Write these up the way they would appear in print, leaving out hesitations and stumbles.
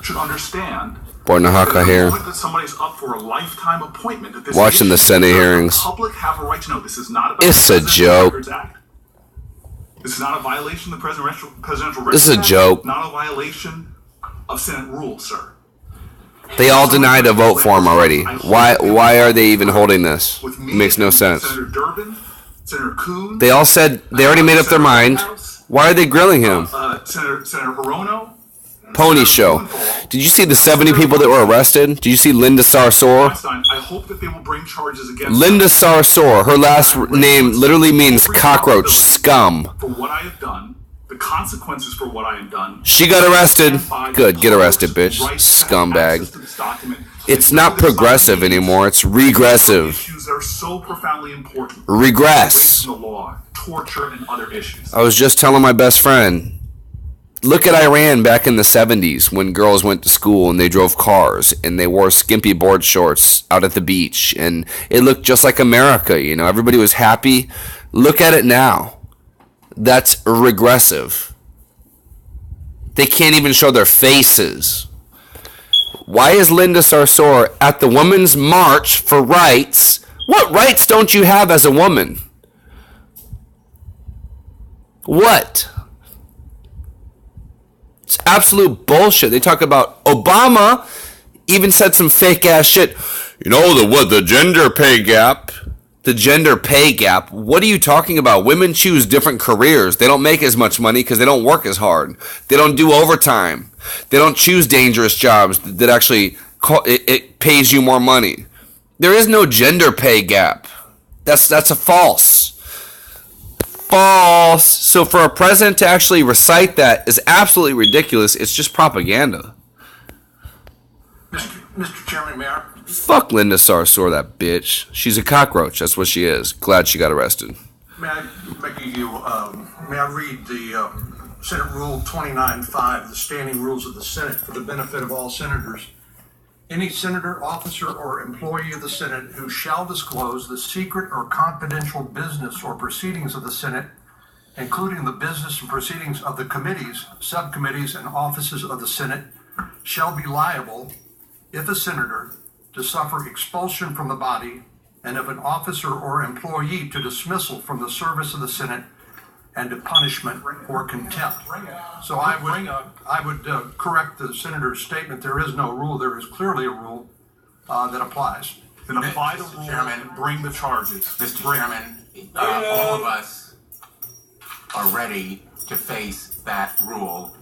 should understand. Boy, Nahaka here. That somebody's up for a lifetime appointment. That this watching the Senate hearings. The public have a right to know. This is not about it's a joke. This is not a violation of the presidential record. This is a joke. Not a violation of Senate rules, sir. They all denied a vote for him already. Why are they even holding this? It makes no sense. Senator Durbin, Senator Coons. They all said they already made up their mind. Why are they grilling him? Senator Hirono. Pony show. Did you see the 70 people that were arrested? Did you see Linda Sarsour? I hope that they will bring charges against Linda Sarsour. Her last name literally means cockroach, scum. For what I have done, the consequences for what I have done. She got arrested. Good, get arrested, bitch. Scumbag. It's not progressive anymore. It's regressive. Issues that are so profoundly important. Regress. The law, torture, and other issues. I was just telling my best friend. Look at Iran back in the 70s when girls went to school and they drove cars and they wore skimpy board shorts out at the beach and it looked just like America, you know. Everybody was happy. Look at it now. That's regressive. They can't even show their faces. Why is Linda Sarsour at the Women's March for Rights? What rights don't you have as a woman? What? It's absolute bullshit. They talk about Obama even said some fake ass shit. You know the gender pay gap. The gender pay gap. What are you talking about? Women choose different careers. They don't make as much money because they don't work as hard. They don't do overtime. They don't choose dangerous jobs that actually it pays you more money. There is no gender pay gap. That's a false. False. So for a president to actually recite that is absolutely ridiculous. It's just propaganda. Mr. Chairman, may I? Fuck Linda Sarsour, that bitch. She's a cockroach. That's what she is. Glad she got arrested. May I read the Senate Rule 29.5, the standing rules of the Senate for the benefit of all senators. Any senator, officer, or employee of the Senate who shall disclose the secret or confidential business or proceedings of the Senate, including the business and proceedings of the committees, subcommittees, and offices of the Senate, shall be liable, if a senator, to suffer expulsion from the body, and if an officer or employee to dismissal from the service of the Senate and to punishment or contempt. So I would correct the senator's statement. There is no rule. There is clearly a rule that applies. Then apply the rule and bring the charges. Mr. Chairman, all of us are ready to face that rule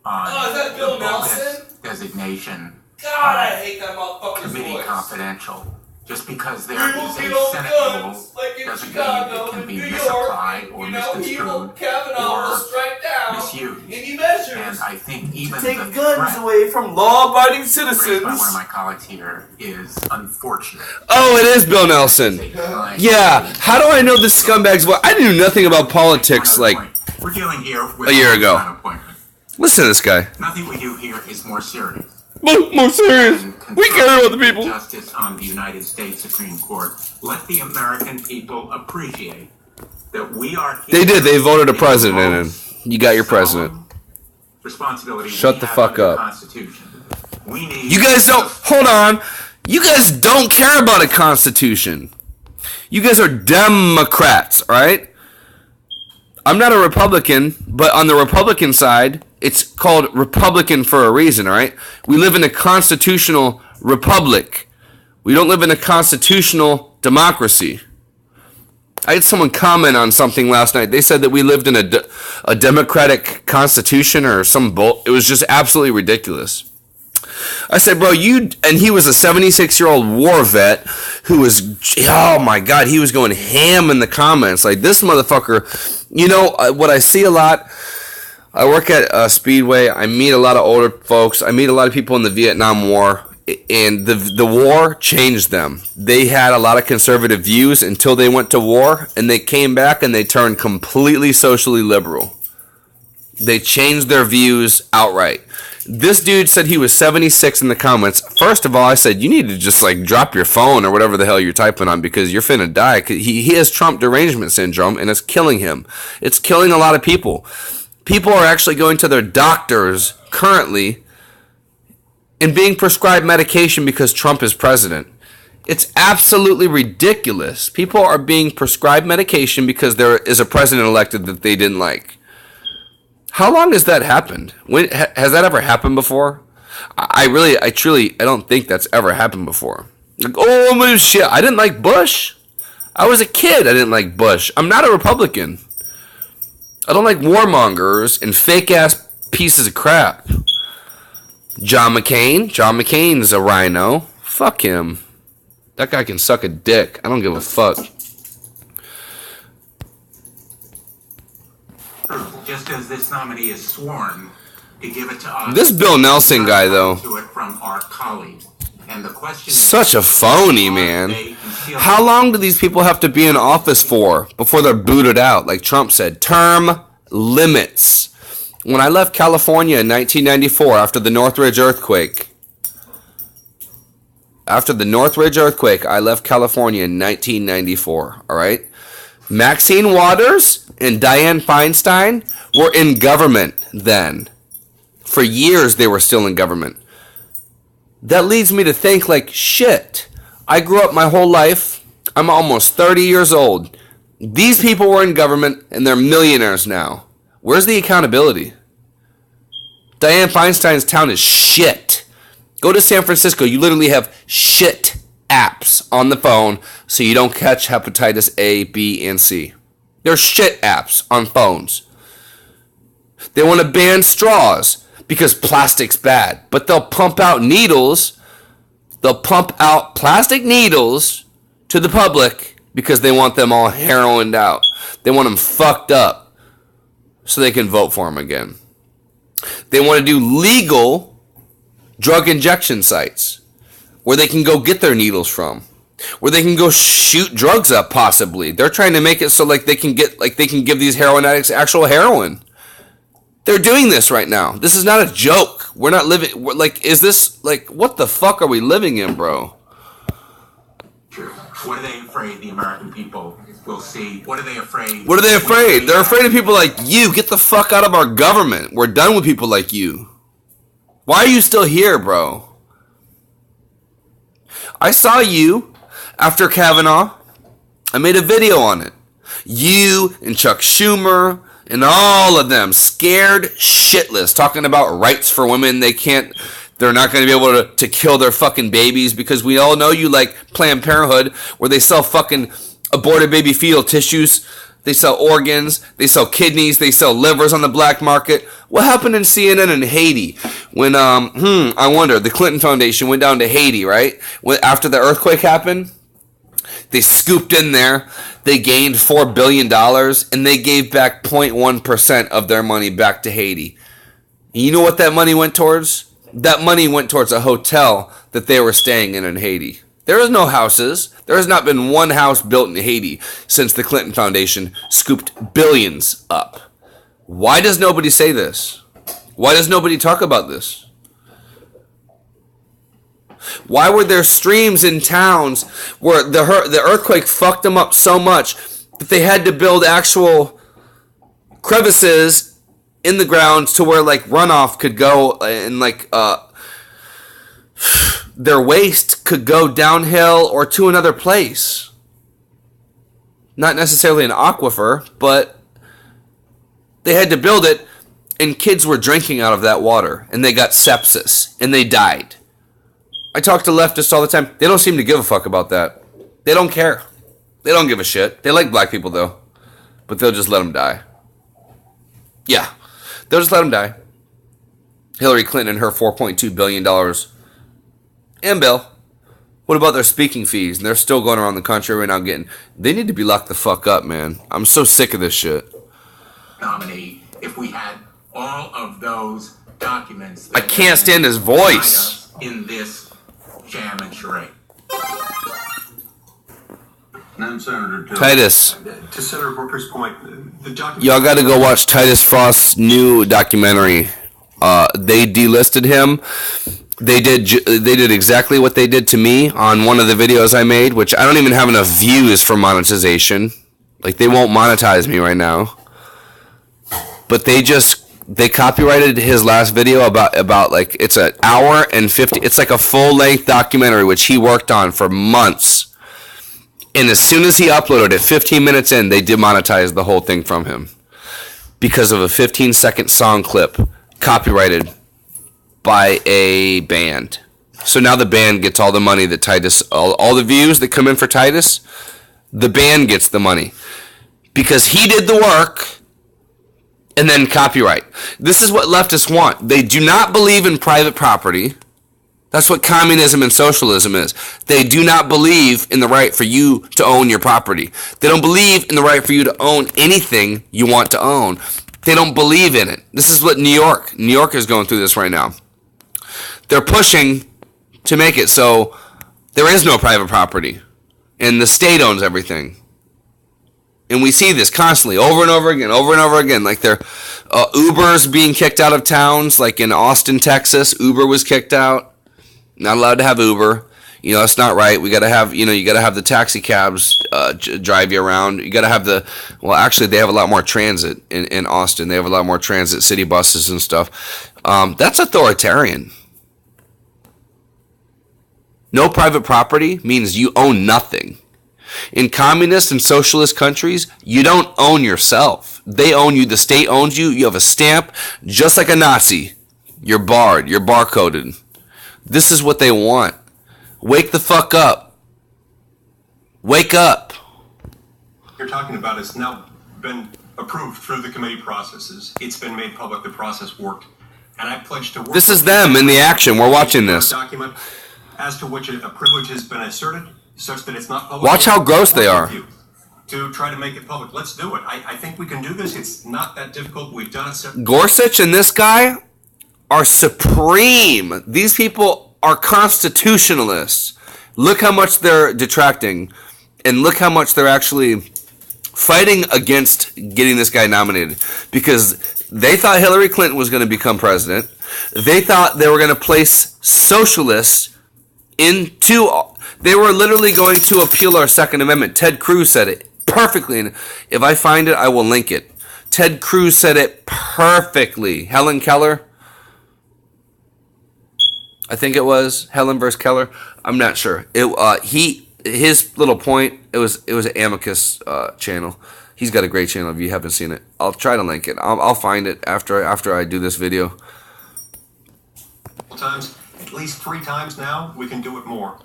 on is that Bill Nelson? Designation. God, I hate that motherfucker's Committee voice. Confidential. Just because there Evil is a people Senate guns, rule like in doesn't Chicago, mean it can in be New misapplied York, or evil misconstrued Kavanaugh will or strike down misused. any measures And I think even to take the guns threat away from law-abiding raised by one of citizens. my colleagues here is unfortunate. Oh, it is Bill Nelson. Yeah. How do I know this scumbag's voice? I knew nothing about politics like We're dealing here with a year ago. appointment. Listen to this guy. Nothing we do here is more serious. More serious. We care about the people. Justice on the United States Supreme Court. Let the American people appreciate that we are here. They did. They voted a president in. You got your president. Responsibility. Shut the fuck up. Constitution. We need. You guys don't. Hold on. You guys don't care about a constitution. You guys are Democrats, all right? I'm not a Republican, but on the Republican side, it's called Republican for a reason, all right? We live in a constitutional republic. We don't live in a constitutional democracy. I had someone comment on something last night. They said that we lived in a democratic constitution or some bull. It was just absolutely ridiculous. I said, bro, and he was a 76-year-old war vet who was, oh my God, he was going ham in the comments. Like, this motherfucker, you know, what I see a lot, I work at Speedway, I meet a lot of older folks, I meet a lot of people in the Vietnam War, and the war changed them. They had a lot of conservative views until they went to war, and they came back and they turned completely socially liberal. They changed their views outright. This dude said he was 76 in the comments. First of all, I said, you need to just like drop your phone or whatever the hell you're typing on because you're finna die. He has Trump derangement syndrome and it's killing him. It's killing a lot of people. People are actually going to their doctors currently and being prescribed medication because Trump is president. It's absolutely ridiculous. People are being prescribed medication because there is a president elected that they didn't like. How long has that happened? When has that ever happened before? I don't think that's ever happened before. Like, oh shit, I didn't like Bush. I was a kid, I didn't like Bush. I'm not a Republican. I don't like warmongers and fake ass pieces of crap. John McCain's a rhino. Fuck him. That guy can suck a dick. I don't give a fuck. Just as this nominee is sworn to give it to us. This Bill Nelson guy, though. To it from our colleague. And the question Such a phony, man. How long do these people have to be in office for before they're booted out? Like Trump said, term limits. When I left California in 1994 after the Northridge earthquake, I left California in 1994, all right? Maxine Waters and Dianne Feinstein were in government then. For years, they were still in government. That leads me to think, like, shit, I grew up my whole life. I'm almost 30 years old. These people were in government, and they're millionaires now. Where's the accountability? Dianne Feinstein's town is shit. Go to San Francisco. You literally have shit apps on the phone so you don't catch hepatitis A, B, and C. There's shit apps on phones. They want to ban straws because plastic's bad. But they'll pump out needles. They'll pump out plastic needles to the public because they want them all heroined out. They want them fucked up so they can vote for them again. They want to do legal drug injection sites where they can go get their needles from, where they can go shoot drugs up possibly. They're trying to make it so they can give these heroin addicts actual heroin. They're doing this right now. This is not a joke. We're not living is this what the fuck are we living in, bro? True. What are they afraid the American people will see? What are they afraid? What are they afraid? They're afraid of people like you. Get the fuck out of our government. We're done with people like you. Why are you still here, bro? I saw you after Kavanaugh. I made a video on it. You and Chuck Schumer and all of them scared shitless talking about rights for women. They're not going to be able to kill their fucking babies because we all know you like Planned Parenthood where they sell fucking aborted baby fetal tissues. They sell organs. They sell kidneys. They sell livers on the black market. What happened in CNN in Haiti when, I wonder, the Clinton Foundation went down to Haiti, right? After the earthquake happened, they scooped in there. They gained $4 billion and they gave back 0.1% of their money back to Haiti. And you know what that money went towards? That money went towards a hotel that they were staying in Haiti. There is no houses. There has not been one house built in Haiti since the Clinton Foundation scooped billions up. Why does nobody say this? Why does nobody talk about this? Why were there streams in towns where the earthquake fucked them up so much that they had to build actual crevices in the ground to where runoff could go and their waste could go downhill or to another place? Not necessarily an aquifer, but they had to build it, and kids were drinking out of that water, and they got sepsis, and they died. I talk to leftists all the time. They don't seem to give a fuck about that. They don't care. They don't give a shit. They like black people, though. But they'll just let them die. Yeah. They'll just let them die. Hillary Clinton and her $4.2 billion. And Bill. What about their speaking fees? And they're still going around the country right now getting... They need to be locked the fuck up, man. I'm so sick of this shit. Nominee, if we had all of those documents... I can't stand his voice. ...in this sham and charade. And Senator Titus. To Senator Booker's point, the document... Y'all got to go watch Titus Frost's new documentary. They delisted him. They did exactly what they did to me on one of the videos I made, which I don't even have enough views for monetization. They won't monetize me right now. But they just They copyrighted his last video about like it's an hour and 50. It's like a full length documentary which he worked on for months. And as soon as he uploaded it, 15 minutes in, they demonetized the whole thing from him because of a 15-second song clip copyrighted by a band. So now the band gets all the money that Titus, all the views that come in for Titus, the band gets the money because he did the work. And then copyright. This is what leftists want. They do not believe in private property. That's what communism and socialism is. They do not believe in the right for you to own your property. They don't believe in the right for you to own anything you want to own. They don't believe in it. This is what New York is going through this right now. They're pushing to make it so there is no private property. And the state owns everything. And we see this constantly, over and over again. Like they're Uber's being kicked out of towns, like in Austin, Texas. Uber was kicked out. Not allowed to have Uber. You know, that's not right. We got to have, you got to have the taxi cabs drive you around. You got to have actually, they have a lot more transit in Austin. They have a lot more transit, city buses and stuff. That's authoritarian. No private property means you own nothing. In communist and socialist countries, you don't own yourself. They own you. The state owns you. You have a stamp, just like a Nazi. You're barred. You're barcoded. This is what they want. Wake the fuck up. Wake up. You're talking about has now been approved through the committee processes. It's been made public. The process worked. And I pledged to work. This is them in the action. We're watching this. Document as to which a privilege has been asserted, such that it's not public. Watch how gross they are. To try to make it public. Let's do it. I think we can do this. It's not that difficult. We've done it. Gorsuch and this guy are supreme. These people are constitutionalists. Look how much they're detracting, and look how much they're actually fighting against getting this guy nominated, because they thought Hillary Clinton was going to become president. They thought they were going to place socialists into... They were literally going to appeal our Second Amendment. Ted Cruz said it perfectly. And if I find it, I will link it. Ted Cruz said it perfectly. Helen Keller. I think it was Helen versus Keller. I'm not sure. His little point. It was an Amicus channel. He's got a great channel. If you haven't seen it, I'll try to link it. I'll find it after I do this video. Times, at least 3 times now. We can do it more.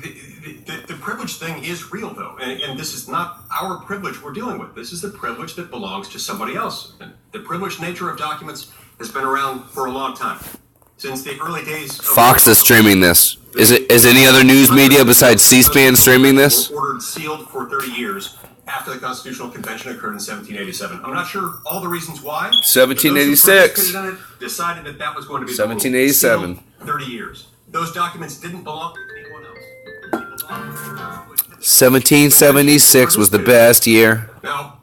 The privilege thing is real, though, and this is not our privilege we're dealing with. This is the privilege that belongs to somebody else. And the privileged nature of documents has been around for a long time, since the early days. Fox is streaming this. Is any other news media besides C-SPAN streaming this? Ordered sealed for 30 years after the Constitutional Convention occurred in 1787. I'm not sure all the reasons why. 1786. Decided that was going to be 1787. 30 years. Those documents didn't belong to anyone else. 1776 was the best year. Now,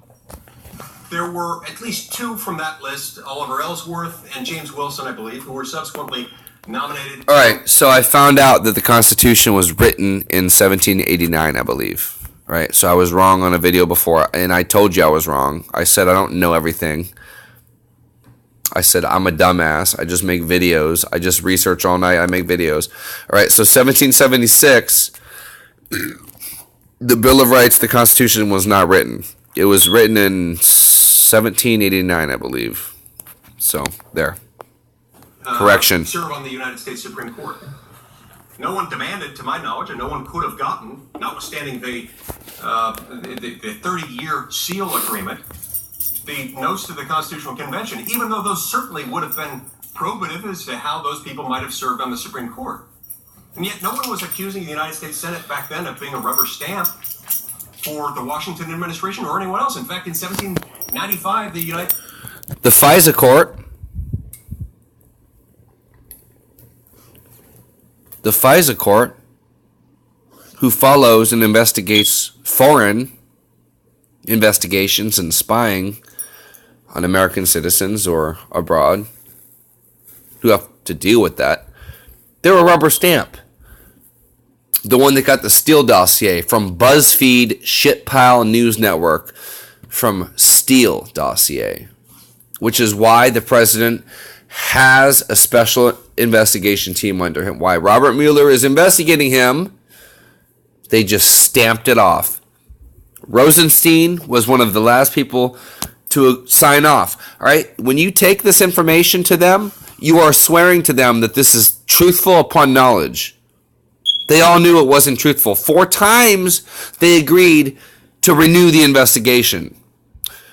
there were at least 2 from that list, Oliver Ellsworth and James Wilson, I believe, who were subsequently nominated. All right, so I found out that the Constitution was written in 1789, I believe. Right, so I was wrong on a video before, and I told you I was wrong. I said I don't know everything. I said I'm a dumbass. I just make videos. I just research all night. I make videos. All right, so 1776, the Bill of Rights, the Constitution was not written. It was written in 1789, I believe. So, there. Correction. Serve on the United States Supreme Court. No one demanded, to my knowledge, and no one could have gotten, notwithstanding the 30-year seal agreement, the notes to the Constitutional Convention, even though those certainly would have been probative as to how those people might have served on the Supreme Court. And yet no one was accusing the United States Senate back then of being a rubber stamp for the Washington administration or anyone else. In fact, in 1795, the FISA court... The FISA court, who follows and investigates foreign investigations and spying on American citizens or abroad, who have to deal with that, they're a rubber stamp. The one that got the Steele dossier from BuzzFeed, Shitpile News Network, from Steele dossier. which is why the president has a special investigation team under him. Why Robert Mueller is investigating him, they just stamped it off. Rosenstein was one of the last people to sign off. All right, when you take this information to them, you are swearing to them that this is truthful upon knowledge. They all knew it wasn't truthful. 4 times they agreed to renew the investigation.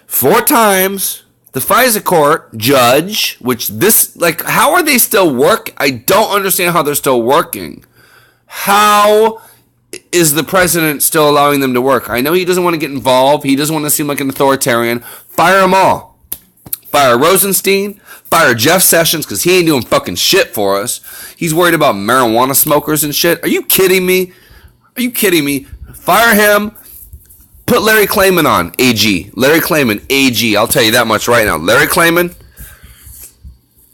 4 times the FISA court judge, which this, like, how are they still work? I don't understand how they're still working. How is the president still allowing them to work? I know he doesn't want to get involved. He doesn't want to seem like an authoritarian. Fire them all. Fire Rosenstein. Fire Jeff Sessions, because he ain't doing fucking shit for us. He's worried about marijuana smokers and shit. Are you kidding me? Are you kidding me? Fire him. Put Larry Klayman on, AG. Larry Klayman, AG. I'll tell you that much right now. Larry Klayman.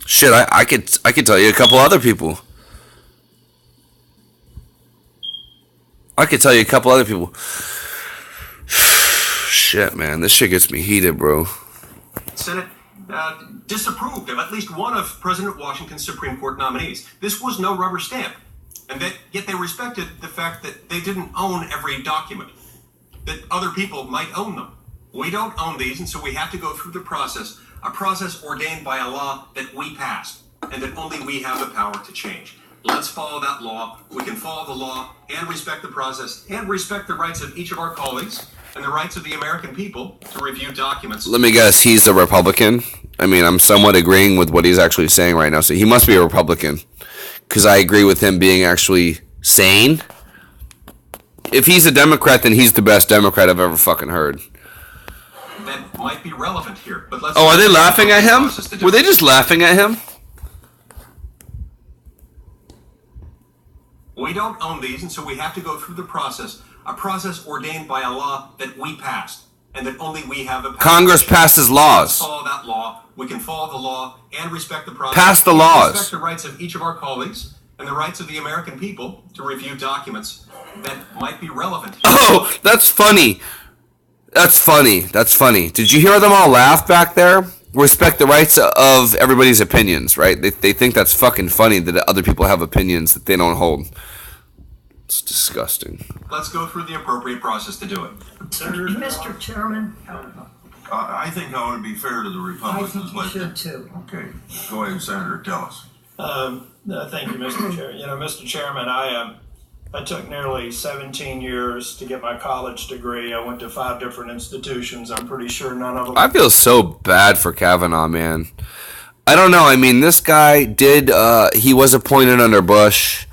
Shit, I could tell you a couple other people. I could tell you a couple other people. Shit, man. This shit gets me heated, bro. Senate disapproved of at least one of President Washington's Supreme Court nominees. This was no rubber stamp. And yet they respected the fact that they didn't own every document, that other people might own them. We don't own these, and so we have to go through the process, a process ordained by a law that we passed, and that only we have the power to change. Let's follow that law. We can follow the law and respect the process and respect the rights of each of our colleagues and the rights of the American people to review documents. Let me guess, he's a Republican? I mean, I'm somewhat agreeing with what he's actually saying right now, so he must be a Republican, because I agree with him being actually sane. If he's a Democrat, then he's the best Democrat I've ever fucking heard. That might be relevant here, but let's... Oh, are they laughing at him? Were they just laughing at him? We don't own these, and so we have to go through the process, a process ordained by a law that we passed, and that only we have the power. Congress passes laws. Follow that law. We can follow the law and respect the process. Pass the laws. Respect the rights of each of our colleagues and the rights of the American people to review documents that might be relevant. Oh, that's funny. That's funny. That's funny. Did you hear them all laugh back there? Respect the rights of everybody's opinions, right? They think that's fucking funny that other people have opinions that they don't hold. It's disgusting. Let's go through the appropriate process to do it. Mr. Chairman, I think I want to be fair to the I Republicans. think you should too. Okay, go ahead, Senator, tell us. Thank you, Mr. Chair. Mr. Chairman, I took nearly 17 years to get my college degree. I went to 5 different institutions. I'm pretty sure none of them... I feel so bad for Kavanaugh, man. I don't know. I mean, this guy did... he was appointed under Bush.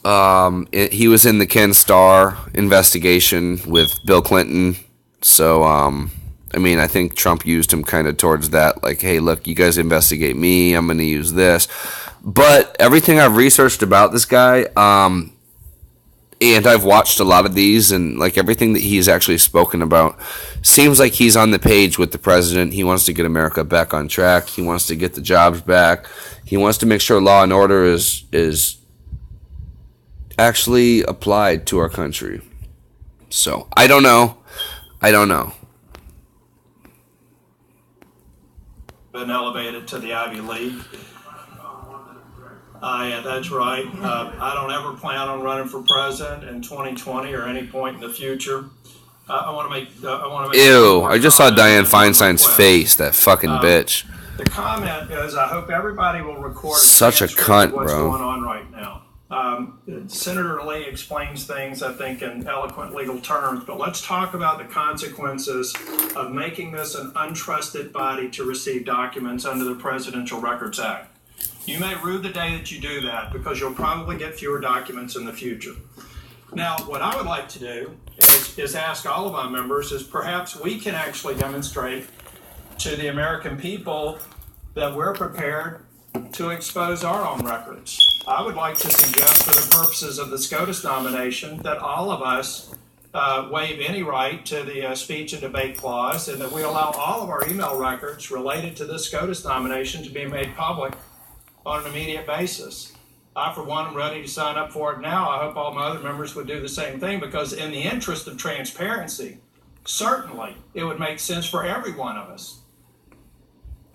He was in the Ken Starr investigation with Bill Clinton. So, I mean, I think Trump used him kind of towards that. Like, hey, look, you guys investigate me. I'm going to use this. But everything I've researched about this guy... and I've watched a lot of these, and like everything that he's actually spoken about seems like he's on the page with the president. He wants to get America back on track. He wants to get the jobs back. He wants to make sure law and order is actually applied to our country. So, I don't know. Been elevated to the Ivy League. Yeah, that's right. I don't ever plan on running for president in 2020 or any point in the future. I want to make. Ew! I just saw Dianne Feinstein's face. That fucking bitch. The comment is, I hope everybody will record. Such a cunt, what's bro. going on right now? Senator Lee explains things, I think, in eloquent legal terms, but let's talk about the consequences of making this an untrusted body to receive documents under the Presidential Records Act. You may rue the day that you do that because you'll probably get fewer documents in the future. Now, what I would like to do is ask all of our members is perhaps we can actually demonstrate to the American people that we're prepared to expose our own records. I would like to suggest for the purposes of the SCOTUS nomination that all of us waive any right to the speech and debate clause and that we allow all of our email records related to this SCOTUS nomination to be made public on an immediate basis. I, for one, am ready to sign up for it now. I hope all my other members would do the same thing because in the interest of transparency, certainly it would make sense for every one of us.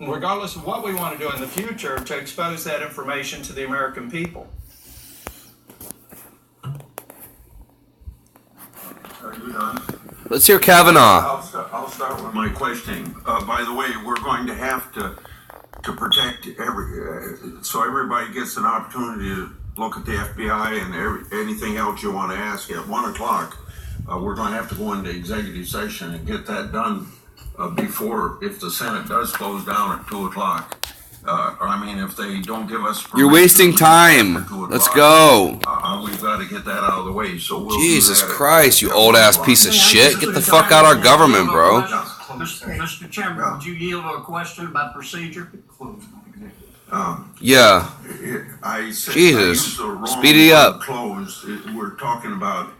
regardless of what we want to do in the future, to expose that information to the American people. Are you done? Let's hear Kavanaugh. I'll start with my questioning. By the way, we're going to have to protect so everybody gets an opportunity to look at the FBI and anything else you want to ask at 1 o'clock. We're going to have to go into executive session and get that done before, if the Senate does close down at 2 o'clock. If they don't give us permission, You're wasting time. Let's go. We've got to get that out of the way. So we'll Jesus do that Christ, you old ass piece of shit. Get the fuck out of our government, bro. Mr. Chairman, would you yield to a question about procedure? Yeah. I said, Jesus. I used the wrong Speed it up. word, closed. We're talking about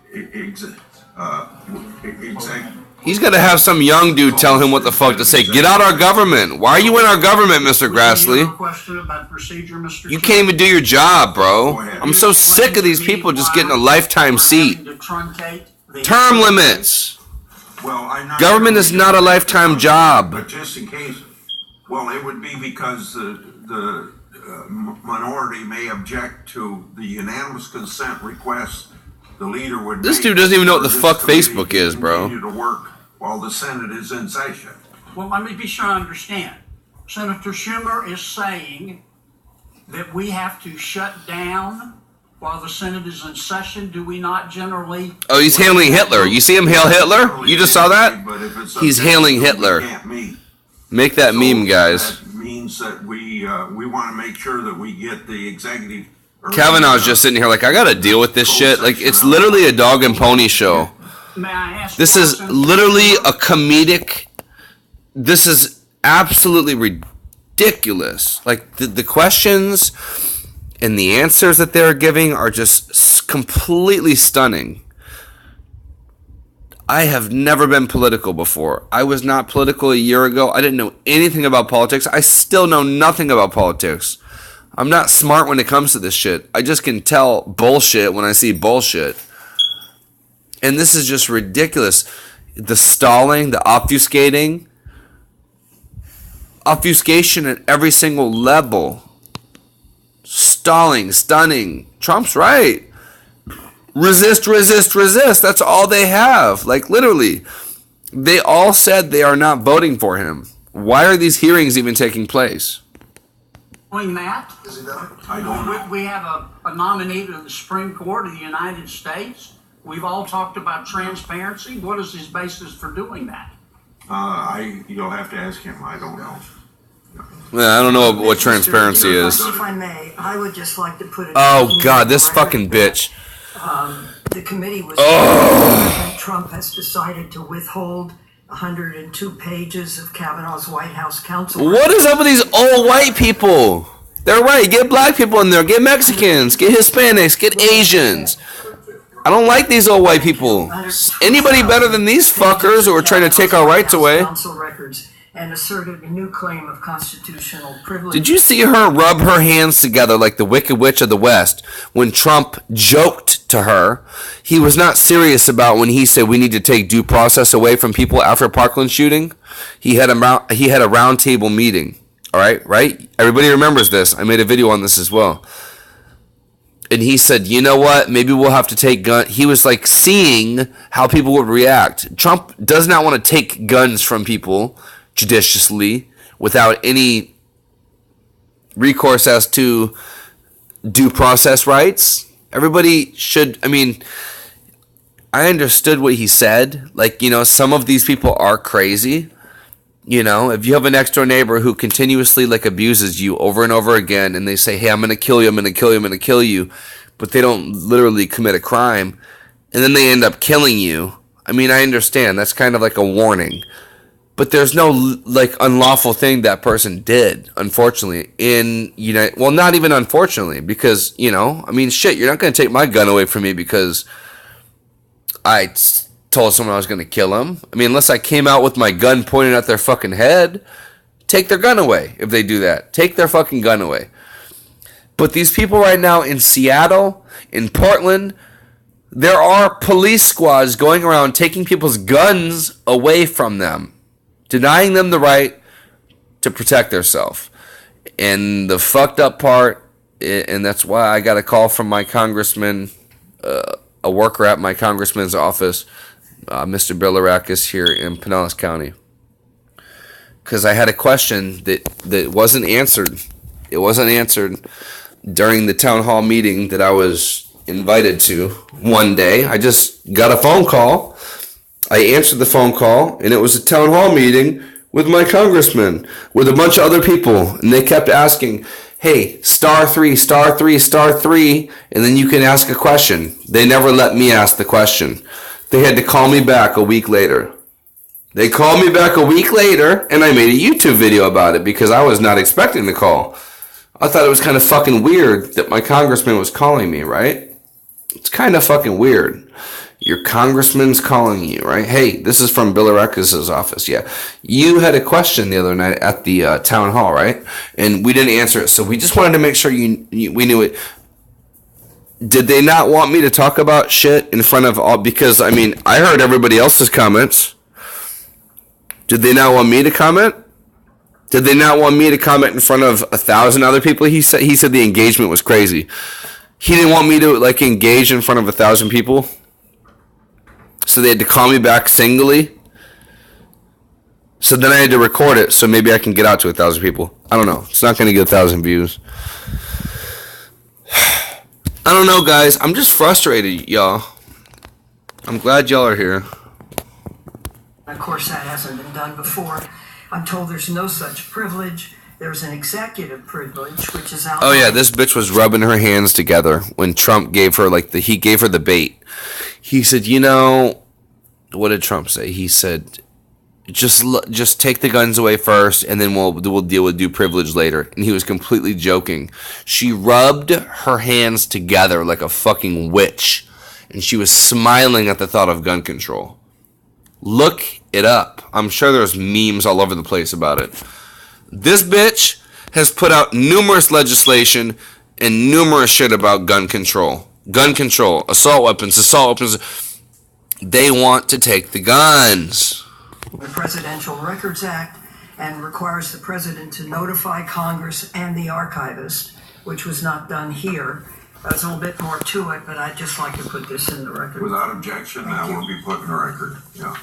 He's got to have some young dude tell him what the fuck to say. Get out our government. Why are you in our government, Mr. Grassley? Question about procedure, Mr. You can't even do your job, bro. I'm so sick of these people just getting a lifetime seat. Term limits. Well, I'm not Government is not a lifetime job. But just in case, well, it would be because the minority may object to the unanimous consent request the leader would This make dude doesn't even know what the for fuck this committee Facebook is, to bro. continue to work while the Senate is in session. Well, let me be sure I understand. Senator Schumer is saying that we have to shut down while the Senate is in session. Do we not generally? Oh, he's hailing Hitler. You see him hail Hitler? You just saw that? But if it's He's objected hailing to, Hitler. we can't meet. Make that So meme, guys. That means that we want to make sure that we get the executive. Kavanaugh's just sitting here like, I gotta deal with this shit. Like, it's literally a dog and pony show. May I ask? This is literally a comedic. This is absolutely ridiculous. Like, the questions and the answers that they're giving are just completely stunning. I have never been political before. I was not political a year ago. I didn't know anything about politics. I still know nothing about politics. I'm not smart when it comes to this shit. I just can tell bullshit when I see bullshit. And this is just ridiculous. The stalling, the obfuscating. Obfuscation at every single level. Stalling, stunning. Trump's right. Resist, resist, resist. That's all they have. Like, literally. They all said they are not voting for him. Why are these hearings even taking place? Doing that? I don't know. We have a nominee to the Supreme Court of the United States. We've all talked about transparency. What is his basis for doing that? You'll have to ask him. I don't know. Yeah, I don't know what transparency is. If I may, I would just like to put it. Oh, God, this fucking bitch. The committee was. Trump has decided to withhold 102 pages of Kavanaugh's White House counsel. What is up with these old white people? They're right. Get black people in there. Get Mexicans. Get Hispanics. Get Asians. I don't like these old white people. Anybody better than these fuckers who are trying to take our rights away? Council records and asserted a new claim of constitutional privilege. Did you see her rub her hands together like the Wicked Witch of the West when Trump joked to her? He was not serious about when he said we need to take due process away from people after Parkland shooting. He had a round table meeting. All right? Everybody remembers this. I made a video on this as well. And he said, you know what? Maybe we'll have to take gun. He was like seeing how people would react. Trump does not want to take guns from people judiciously without any recourse as to due process rights. Everybody should, I understood what he said. Like, some of these people are crazy. If you have a next door neighbor who continuously abuses you over and over again and they say, hey, I'm going to kill you, I'm going to kill you, I'm going to kill you, but they don't literally commit a crime and then they end up killing you. I understand. That's kind of like a warning. But there's no unlawful thing that person did, unfortunately. Not even unfortunately, because, shit, you're not going to take my gun away from me because I told someone I was going to kill him. Unless I came out with my gun pointed at their fucking head, take their gun away if they do that. Take their fucking gun away. But these people right now in Seattle, in Portland, there are police squads going around taking people's guns away from them, denying them the right to protect themselves. And the fucked up part, and that's why I got a call from my congressman, a worker at my congressman's office, Mr. Billirakis here in Pinellas County. Because I had a question that wasn't answered. It wasn't answered during the town hall meeting that I was invited to one day. I just got a phone call. I answered the phone call, and it was a town hall meeting with my congressman, with a bunch of other people. And they kept asking, hey, *3, *3, *3, and then you can ask a question. They never let me ask the question. They had to call me back a week later. They called me back a week later, and I made a YouTube video about it because I was not expecting the call. I thought it was kind of fucking weird that my congressman was calling me, right? It's kind of fucking weird. Your congressman's calling you, right? Hey, this is from Billirakis' office. Yeah. You had a question the other night at the town hall, right? And we didn't answer it, so we just wanted to make sure we knew it. Did they not want me to talk about shit in front of all? Because, I mean, I heard everybody else's comments. Did they not want me to comment? Did they not want me to comment in front of 1,000 other people? He said the engagement was crazy. He didn't want me to engage in front of 1,000 people. So they had to call me back singly. So then I had to record it so maybe I can get out to 1,000 people. I don't know. It's not going to get 1,000 views. I don't know, guys. I'm just frustrated, y'all. I'm glad y'all are here. Of course, that hasn't been done before. I'm told there's no such privilege. There's an executive privilege, which is out. Oh yeah, this bitch was rubbing her hands together when Trump gave her he gave her the bait. He said, what did Trump say? He said, just take the guns away first, and then we'll deal with due privilege later. And he was completely joking. She rubbed her hands together like a fucking witch, and she was smiling at the thought of gun control. Look it up. I'm sure there's memes all over the place about it. This bitch has put out numerous legislation and numerous shit about gun control. Gun control, assault weapons. They want to take the guns. The Presidential Records Act and requires the president to notify Congress and the archivist, which was not done here. There's a little bit more to it, but I'd just like to put this in the record. Without objection, that will be put in the record. Yeah.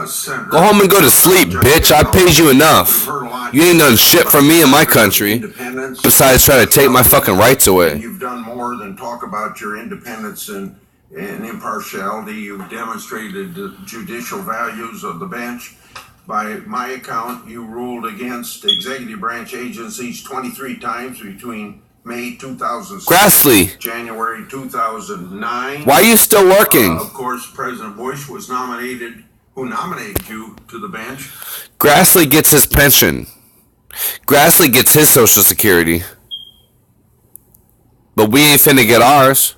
Senator, Go home and go to sleep, bitch. I paid you enough. You ain't done shit for me in my country, besides trying to take my fucking rights away. You've done more than talk about your independence and impartiality. You've demonstrated the judicial values of the bench. By my account, you ruled against executive branch agencies 23 times between May 2006, Grassley, January 2009. why are you still working? Of course, President Bush was nominated. Who nominated you to the bench? Grassley gets his pension. Grassley gets his Social Security. But we ain't finna get ours.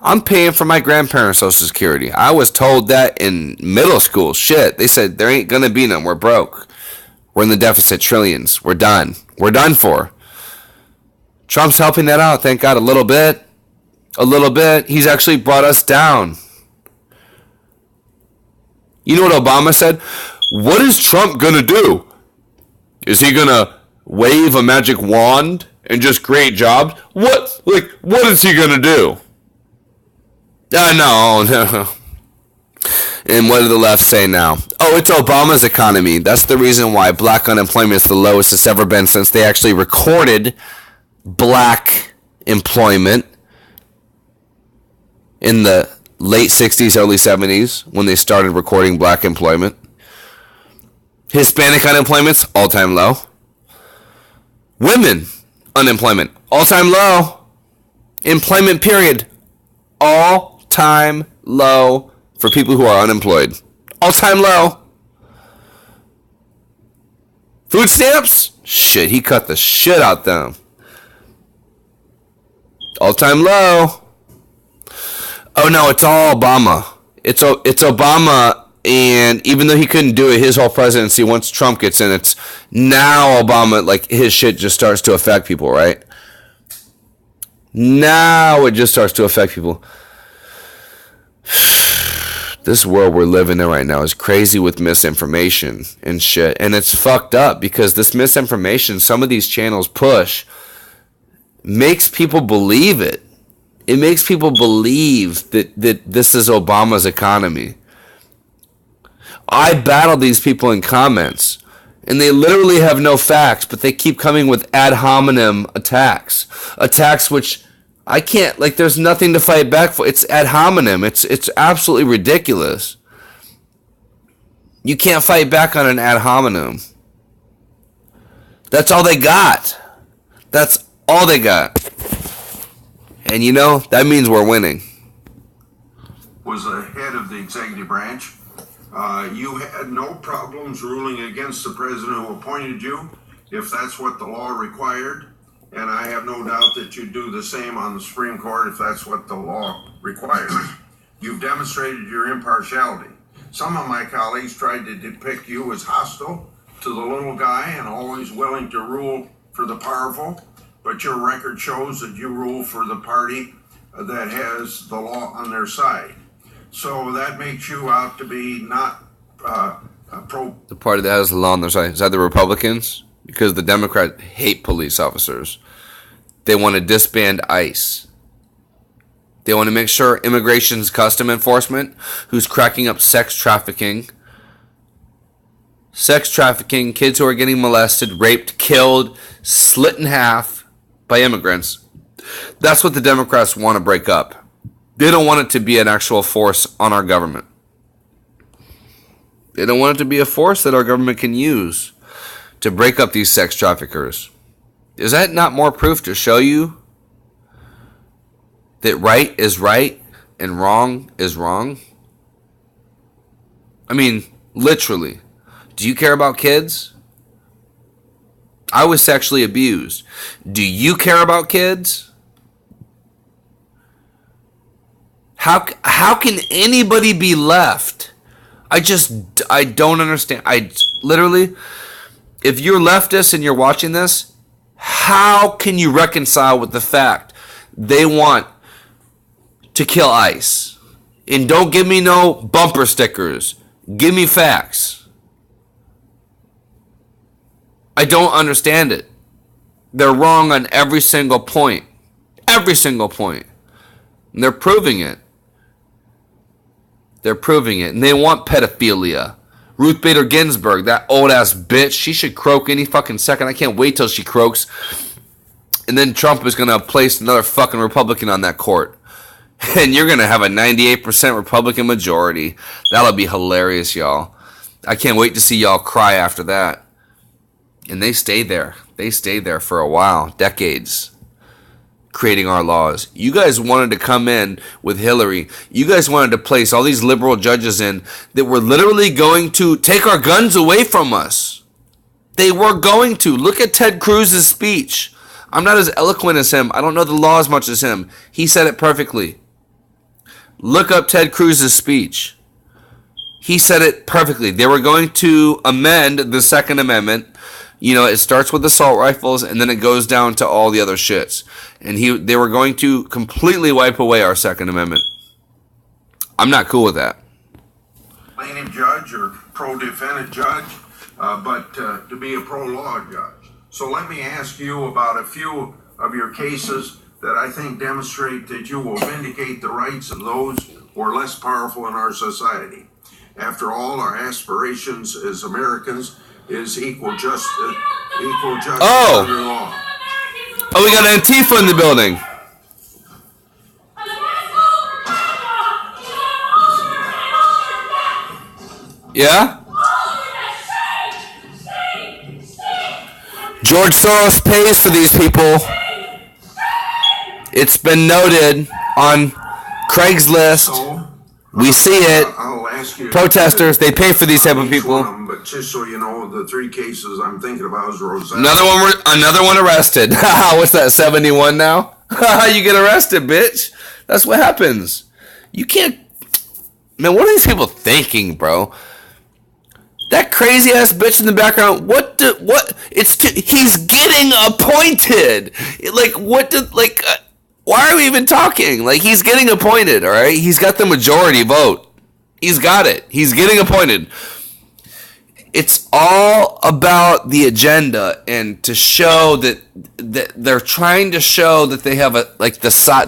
I'm paying for my grandparents' Social Security. I was told that in middle school. Shit. They said there ain't gonna be none. We're broke. We're in the deficit, trillions. We're done. We're done for. Trump's helping that out, thank God, a little bit. A little bit. He's actually brought us down. You know what Obama said? What is Trump gonna do? Is he gonna wave a magic wand and just create jobs? What is he gonna do? No. And what did the left say now? Oh, it's Obama's economy. That's the reason why black unemployment is the lowest it's ever been since they actually recorded black employment in the late 60s, early 70s, when they started recording black employment. Hispanic unemployment's all-time low. Women unemployment, all-time low. Employment period, all-time low for people who are unemployed. All-time low. Food stamps? Shit, he cut the shit out them. All-time low. Oh no, it's all Obama. It's Obama, and even though he couldn't do it his whole presidency, once Trump gets in, it's now Obama, his shit just starts to affect people, right? Now it just starts to affect people. This world we're living in right now is crazy with misinformation and shit. And it's fucked up because this misinformation some of these channels push makes people believe it. It makes people believe that this is Obama's economy. I battle these people in comments, and they literally have no facts, but they keep coming with ad hominem attacks. Attacks which I can't, like, there's nothing to fight back for. It's ad hominem. It's absolutely ridiculous. You can't fight back on an ad hominem. That's all they got. That's all they got. And you know, that means we're winning. Was the head of the executive branch. You had no problems ruling against the president who appointed you, if that's what the law required. And I have no doubt that you'd do the same on the Supreme Court if that's what the law required. You've demonstrated your impartiality. Some of my colleagues tried to depict you as hostile to the little guy and always willing to rule for the powerful, but your record shows that you rule for the party that has the law on their side. So that makes you out to be not pro. The party that has the law on their side. Is that the Republicans? Because the Democrats hate police officers. They want to disband ICE. They want to make sure Immigration's Custom Enforcement, who's cracking up sex trafficking, kids who are getting molested, raped, killed, slit in half by immigrants. That's what the Democrats want to break up. They don't want it to be an actual force on our government. They don't want it to be a force that our government can use to break up these sex traffickers. Is that not more proof to show you that right is right and wrong is wrong? I mean, literally. Do you care about kids? I was sexually abused. Do you care about kids? How can anybody be left? I don't understand. Literally, if you're leftist and you're watching this, how can you reconcile with the fact they want to kill ICE? And don't give me no bumper stickers. Give me facts. I don't understand it. They're wrong on every single point. Every single point. And they're proving it. They're proving it. And they want pedophilia. Ruth Bader Ginsburg, that old ass bitch, she should croak any fucking second. I can't wait till she croaks. And then Trump is going to place another fucking Republican on that court. And you're going to have a 98% Republican majority. That'll be hilarious, y'all. I can't wait to see y'all cry after that. And they stayed there. They stayed there for a while, decades, creating our laws. You guys wanted to come in with Hillary. You guys wanted to place all these liberal judges in that were literally going to take our guns away from us. They were going to. Look at Ted Cruz's speech. I'm not as eloquent as him. I don't know the law as much as him. He said it perfectly. Look up Ted Cruz's speech. He said it perfectly. They were going to amend the Second Amendment. You know, it starts with assault rifles and then it goes down to all the other shits. And they were going to completely wipe away our Second Amendment. I'm not cool with that. Plaintiff judge or pro-defendant judge, but to be a pro-law judge. So let me ask you about a few of your cases that I think demonstrate that you will vindicate the rights of those who are less powerful in our society. After all, our aspirations as Americans is equal justice under law. Oh, we got Antifa in the building. Yeah? George Soros pays for these people. It's been noted on Craigslist. So, we see it. I'll ask you. Protesters, they pay for these type of people. But just so you know, the three cases I'm thinking about is Rosetta. Another one arrested. What's that, 71 now? You get arrested, bitch. That's what happens. You can't... Man, what are these people thinking, bro? That crazy ass bitch in the background, he's getting appointed. Why are we even talking? Like, he's getting appointed, all right? He's got the majority vote. He's got it. He's getting appointed. It's all about the agenda and to show that they're trying to show that they have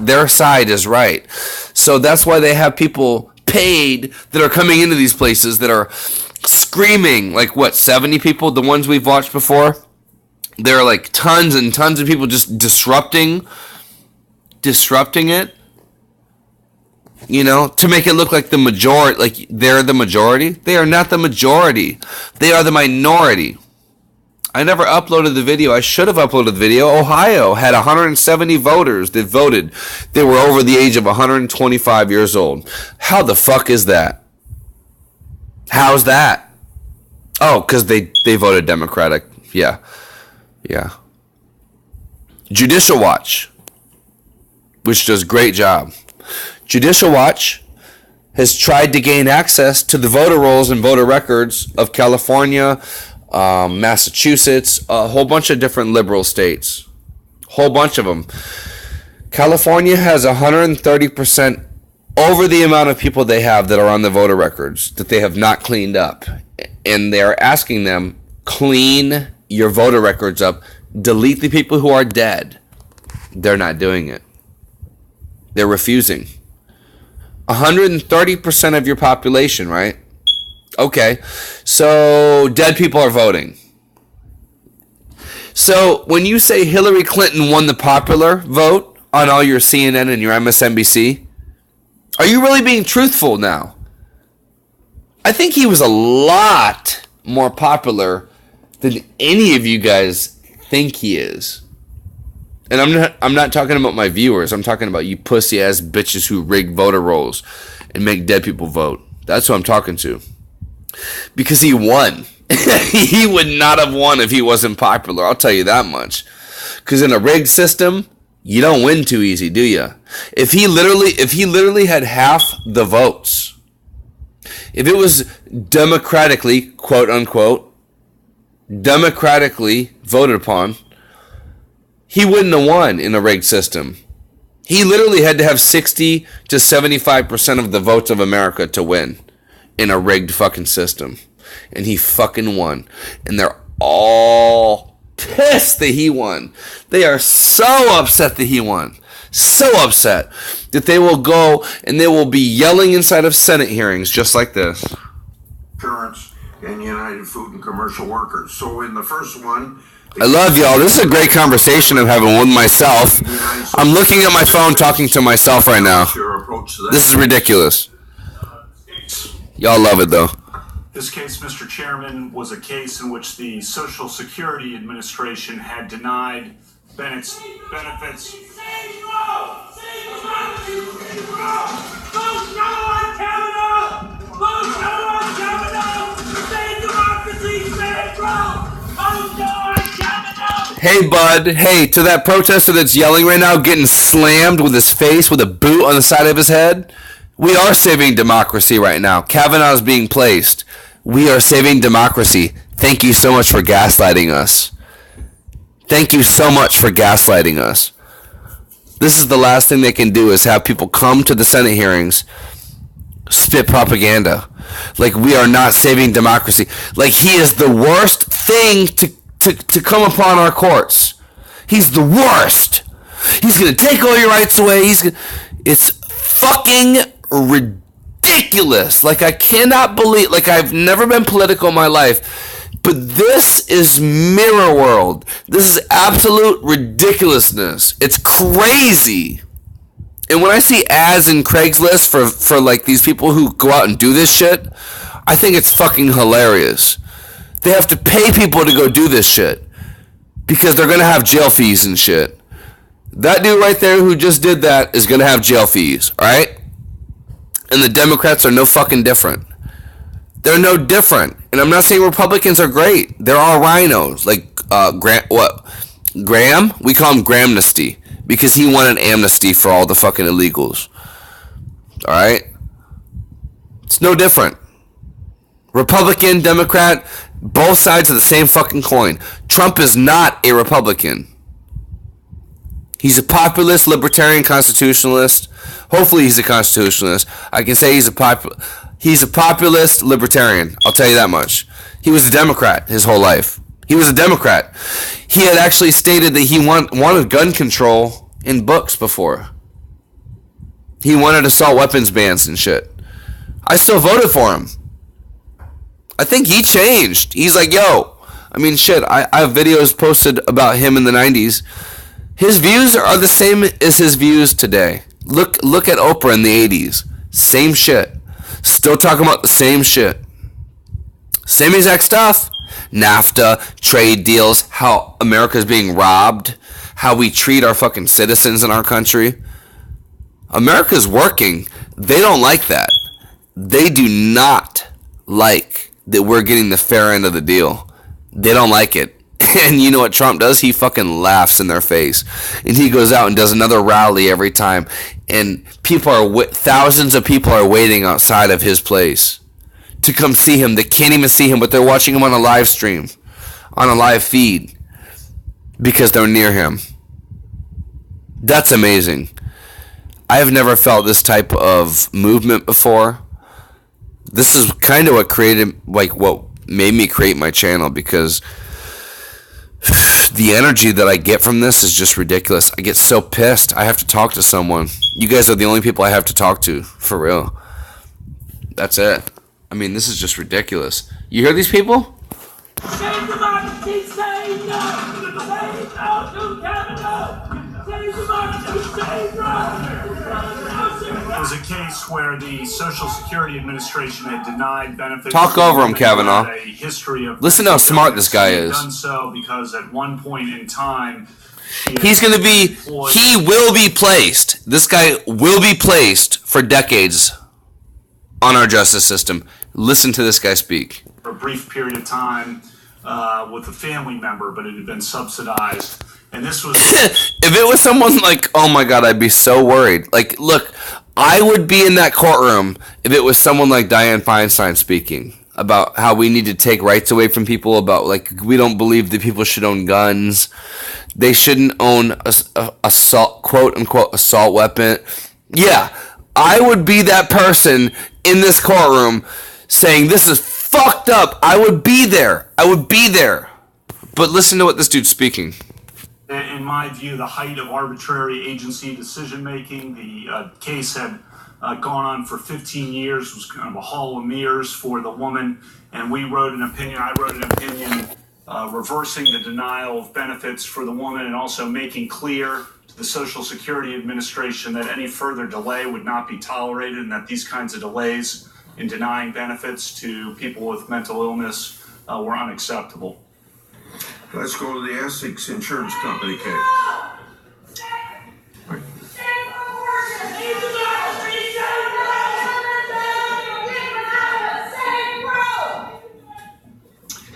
their side is right. So that's why they have people paid that are coming into these places that are screaming, like what, 70 people, the ones we've watched before? There are like tons and tons of people just disrupting it. You know, to make it look like the majority, like they're the majority. They are not the majority. They are the minority. I never uploaded the video. I should have uploaded the video. Ohio had 170 voters that voted. They were over the age of 125 years old. How the fuck is that? How's that? Oh, because they voted Democratic. Yeah. Judicial Watch, which does a great job. Judicial Watch has tried to gain access to the voter rolls and voter records of California, Massachusetts, a whole bunch of different liberal states. Whole bunch of them. California has 130% over the amount of people they have that are on the voter records that they have not cleaned up. And they're asking them, clean your voter records up, delete the people who are dead. They're not doing it. They're refusing. 130% of your population, right? Okay, so dead people are voting. So when you say Hillary Clinton won the popular vote on all your CNN and your MSNBC, are you really being truthful now? I think he was a lot more popular than any of you guys think he is. And I'm not talking about my viewers. I'm talking about you pussy ass bitches who rig voter rolls and make dead people vote. That's who I'm talking to. Because he won. He would not have won if he wasn't popular. I'll tell you that much. Because in a rigged system, you don't win too easy, do you? If he literally had half the votes, if it was democratically, quote unquote, democratically voted upon, he wouldn't have won in a rigged system. He literally had to have 60 to 75% of the votes of America to win in a rigged fucking system. And he fucking won. And they're all pissed that he won. They are so upset that he won. So upset that they will go and they will be yelling inside of Senate hearings just like this. Insurance and United Food and Commercial Workers. So in the first one, I love y'all. This is a great conversation I'm having with myself. I'm looking at my phone talking to myself right now. This is ridiculous. Y'all love it though. This case, Mr. Chairman, was a case in which the Social Security Administration had denied Bennett's benefits. Hey, bud. Hey, to that protester that's yelling right now, getting slammed with his face with a boot on the side of his head. We are saving democracy right now. Kavanaugh is being placed. We are saving democracy. Thank you so much for gaslighting us. Thank you so much for gaslighting us. This is the last thing they can do is have people come to the Senate hearings, spit propaganda. Like we are not saving democracy. Like he is the worst thing to come upon our courts. He's the worst. He's going to take all your rights away. It's fucking ridiculous. Like I cannot believe, like I've never been political in my life, but this is mirror world. This is absolute ridiculousness. It's crazy. And when I see ads in Craigslist for like these people who go out and do this shit, I think it's fucking hilarious. They have to pay people to go do this shit because they're going to have jail fees and shit. That dude right there who just did that is going to have jail fees, all right? And the Democrats are no fucking different. They're no different. And I'm not saying Republicans are great. They're all rhinos. Like, Graham? We call him Gramnesty because he won an amnesty for all the fucking illegals. All right? It's no different. Republican, Democrat, both sides of the same fucking coin. Trump is not a Republican. He's a populist, libertarian, constitutionalist. Hopefully he's a constitutionalist. I can say he's a populist, libertarian. I'll tell you that much. He was a Democrat his whole life. He was a Democrat. He had actually stated that he wanted gun control in books before. He wanted assault weapons bans and shit. I still voted for him. I think he changed. He's like, yo. I mean, shit, I have videos posted about him in the 90s. His views are the same as his views today. Look at Oprah in the 80s. Same shit. Still talking about the same shit. Same exact stuff. NAFTA, trade deals, how America's being robbed, how we treat our fucking citizens in our country. America's working. They don't like that. They do not like that we're getting the fair end of the deal. They don't like it. And you know what Trump does? He fucking laughs in their face. And he goes out and does another rally every time. And thousands of people are waiting outside of his place to come see him. They can't even see him, but they're watching him on a live stream, on a live feed, because they're near him. That's amazing. I have never felt this type of movement before. This is kind of what made me create my channel, because the energy that I get from this is just ridiculous. I get so pissed. I have to talk to someone. You guys are the only people I have to talk to, for real. That's it. I mean, this is just ridiculous. You hear these people? Save democracy, say no! Say no to Kavanaugh! Save democracy, say no! It was a case where the Social Security Administration had denied benefits. Talk over him, Kavanaugh. A history of Listen how smart this guy is. Done so because at one point in time, he will be placed. This guy will be placed for decades on our justice system. Listen to this guy speak. For a brief period of time with a family member, but it had been subsidized. And this was... If it was someone like, oh my God, I'd be so worried. Like, look, I would be in that courtroom if it was someone like Dianne Feinstein speaking about how we need to take rights away from people, about, like, we don't believe that people should own guns. They shouldn't own assault, quote unquote, assault weapon. Yeah, I would be that person in this courtroom saying this is fucked up. I would be there. But listen to what this dude's speaking. In my view, the height of arbitrary agency decision-making. The case had gone on for 15 years, was kind of a hall of mirrors for the woman, and I wrote an opinion reversing the denial of benefits for the woman and also making clear to the Social Security Administration that any further delay would not be tolerated, and that these kinds of delays in denying benefits to people with mental illness were unacceptable. Let's go to the Essex Insurance Company case.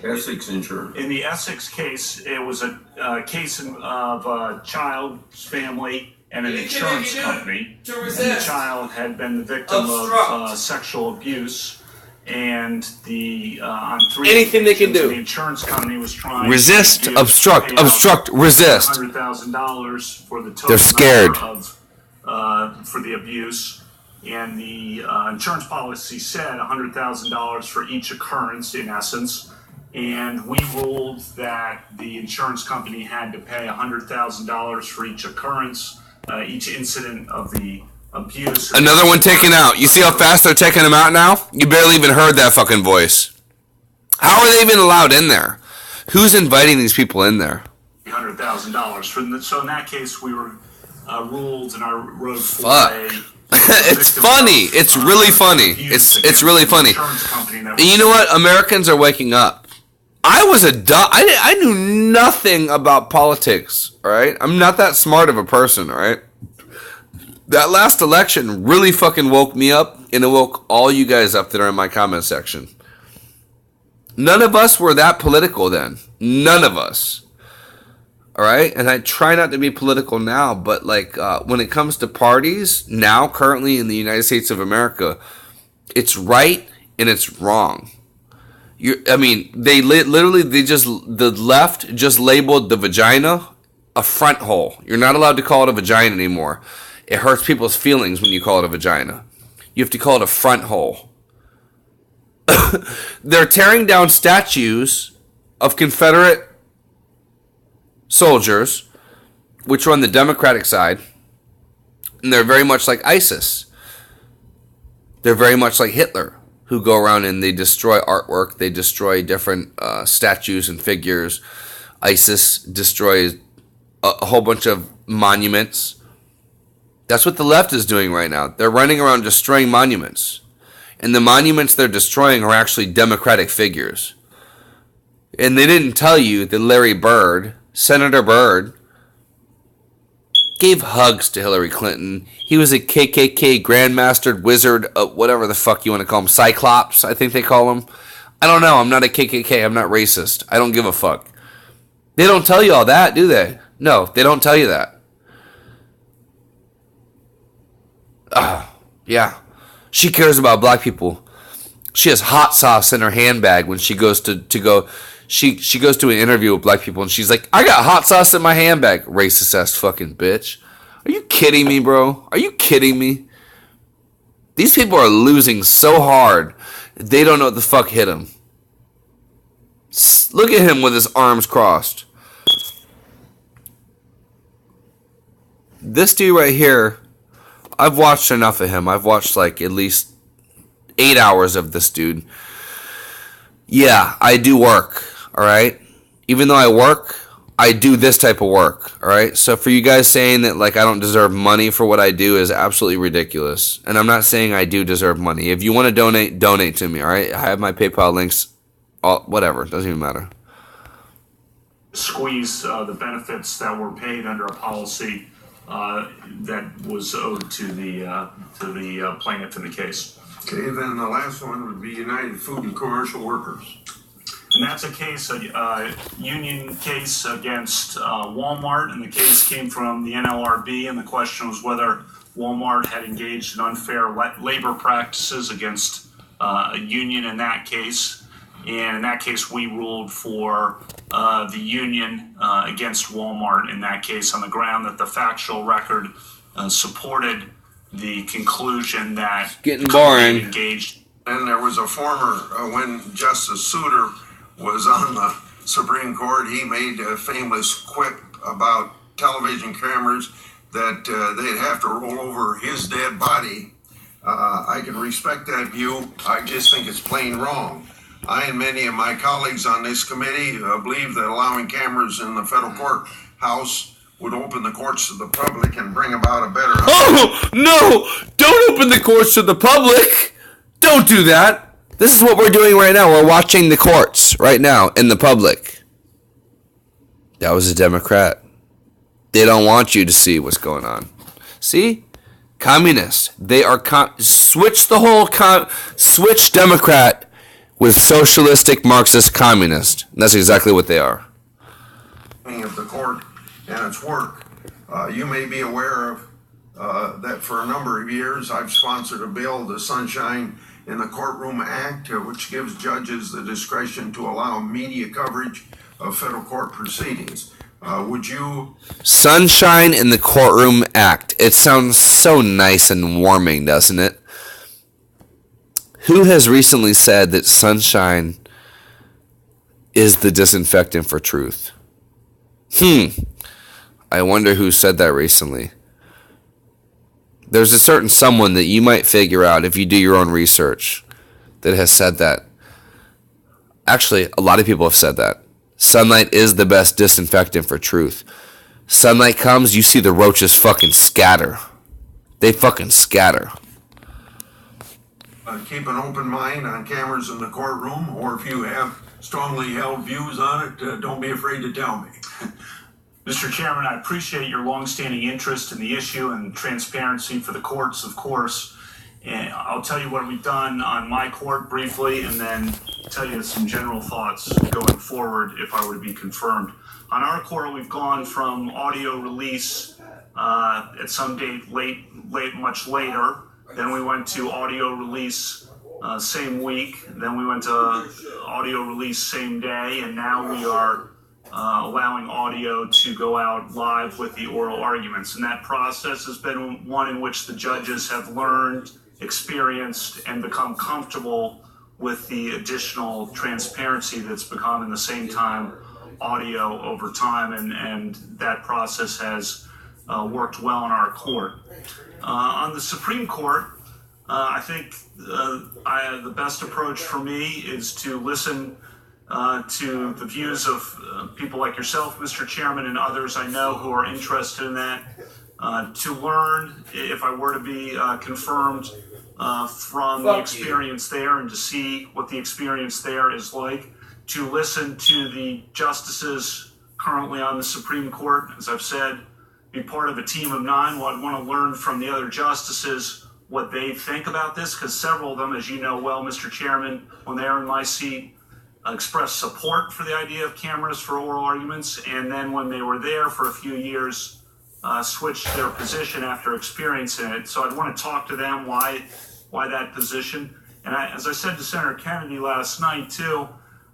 Essex Insurance. In the Essex case, it was a case of a child's family and an insurance company. And the child had been the victim of sexual abuse. And on three anything they can do. The insurance company was trying resist, to obstruct, resist. $100,000 for the total They're scared for the abuse, and the insurance policy said $100,000 for each occurrence, in essence. And we ruled that the insurance company had to pay $100,000 for each occurrence, each incident of the abuse. Another one taken out. You see how fast they're taking him out now? You barely even heard that fucking voice. How are they even allowed in there? Who's inviting these people in there? $100,000. So in that case, we were ruled, and I wrote for it's funny. It's really funny. It's really funny. And you know what? Americans are waking up. I knew nothing about politics, all right? I'm not that smart of a person, all right? That last election really fucking woke me up, and it woke all you guys up that are in my comment section. None of us were that political then. None of us. All right? And I try not to be political now, but like when it comes to parties, now currently in the United States of America, it's right and it's wrong. The left just labeled the vagina a front hole. You're not allowed to call it a vagina anymore. It hurts people's feelings when you call it a vagina. You have to call it a front hole. They're tearing down statues of Confederate soldiers, which are on the Democratic side, and they're very much like ISIS. They're very much like Hitler, who go around and they destroy artwork, they destroy different statues and figures. ISIS destroys a whole bunch of monuments. That's what the left is doing right now. They're running around destroying monuments. And the monuments they're destroying are actually Democratic figures. And they didn't tell you that Larry Bird, Senator Bird, gave hugs to Hillary Clinton. He was a KKK grandmastered wizard, whatever the fuck you want to call him, Cyclops, I think they call him. I don't know. I'm not a KKK. I'm not racist. I don't give a fuck. They don't tell you all that, do they? No, they don't tell you that. Yeah. She cares about black people. She has hot sauce in her handbag when she goes to go. She goes to an interview with black people and she's like, I got hot sauce in my handbag. Racist ass fucking bitch. Are you kidding me, bro? Are you kidding me? These people are losing so hard, they don't know what the fuck hit them. Look at him with his arms crossed. This dude right here, I've watched enough of him. I've watched like at least 8 hours of this dude. Yeah, I do work, alright? Even though I work, I do this type of work, alright? So for you guys saying that like I don't deserve money for what I do is absolutely ridiculous. And I'm not saying I do deserve money. If you want to donate to me, alright? I have my PayPal links, whatever, doesn't even matter. Squeeze the benefits that were paid under a policy that was owed to the plaintiff in the case. Okay, then the last one would be United Food and Commercial Workers. And that's a case, a union case against Walmart, and the case came from the NLRB, and the question was whether Walmart had engaged in unfair labor practices against a union in that case. And in that case, we ruled for the union against Walmart in that case on the ground that the factual record supported the conclusion that getting boring. Engaged. And there was a former, when Justice Souter was on the Supreme Court, he made a famous quip about television cameras that they'd have to roll over his dead body. I can respect that view. I just think it's plain wrong. I and many of my colleagues on this committee believe that allowing cameras in the federal courthouse would open the courts to the public and bring about a better... Oh, no! Don't open the courts to the public! Don't do that! This is what we're doing right now. We're watching the courts right now in the public. That was a Democrat. They don't want you to see what's going on. See? Communists. They are... switch Democrat with socialistic Marxist communist. That's exactly what they are. ...of the court and its work. You may be aware of that for a number of years I've sponsored a bill, the Sunshine in the Courtroom Act, which gives judges the discretion to allow media coverage of federal court proceedings. Would you... Sunshine in the Courtroom Act. It sounds so nice and warming, doesn't it? Who has recently said that sunshine is the disinfectant for truth? I wonder who said that recently. There's a certain someone that you might figure out if you do your own research that has said that. Actually, a lot of people have said that. Sunlight is the best disinfectant for truth. Sunlight comes, you see the roaches fucking scatter. They fucking scatter. Keep an open mind on cameras in the courtroom, or if you have strongly held views on it, don't be afraid to tell me. Mr. Chairman, I appreciate your longstanding interest in the issue and transparency for the courts, of course. And I'll tell you what we've done on my court briefly, and then tell you some general thoughts going forward if I were to be confirmed. On our court, we've gone from audio release at some date much later. Then we went to audio release same week. Then we went to audio release same day, and now we are allowing audio to go out live with the oral arguments. And that process has been one in which the judges have learned, experienced, and become comfortable with the additional transparency that's become in the same time audio over time, and that process has worked well in our court. On the Supreme Court, I think the best approach for me is to listen to the views of people like yourself, Mr. Chairman, and others I know who are interested in that, to learn, if I were to be confirmed, from the experience there, and to see what the experience there is like, to listen to the justices currently on the Supreme Court, as I've said, be part of a team of 9. Well, I'd want to learn from the other justices what they think about this, because several of them, as you know well, Mr. Chairman, when they are in my seat, expressed support for the idea of cameras for oral arguments, and then when they were there for a few years, switched their position after experiencing it. So I'd want to talk to them why that position. And as I said to Senator Kennedy last night too,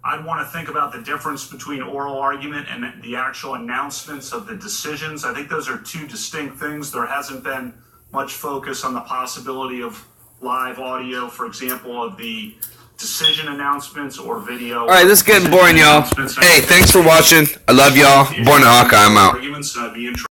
I'd want to think about the difference between oral argument and the actual announcements of the decisions. I think those are two distinct things. There hasn't been much focus on the possibility of live audio, for example, of the decision announcements or video. All right, this is getting boring, y'all. Hey, thanks for watching. I love y'all. Born to Hawkeye, I'm out. Arguments, and I'd be interested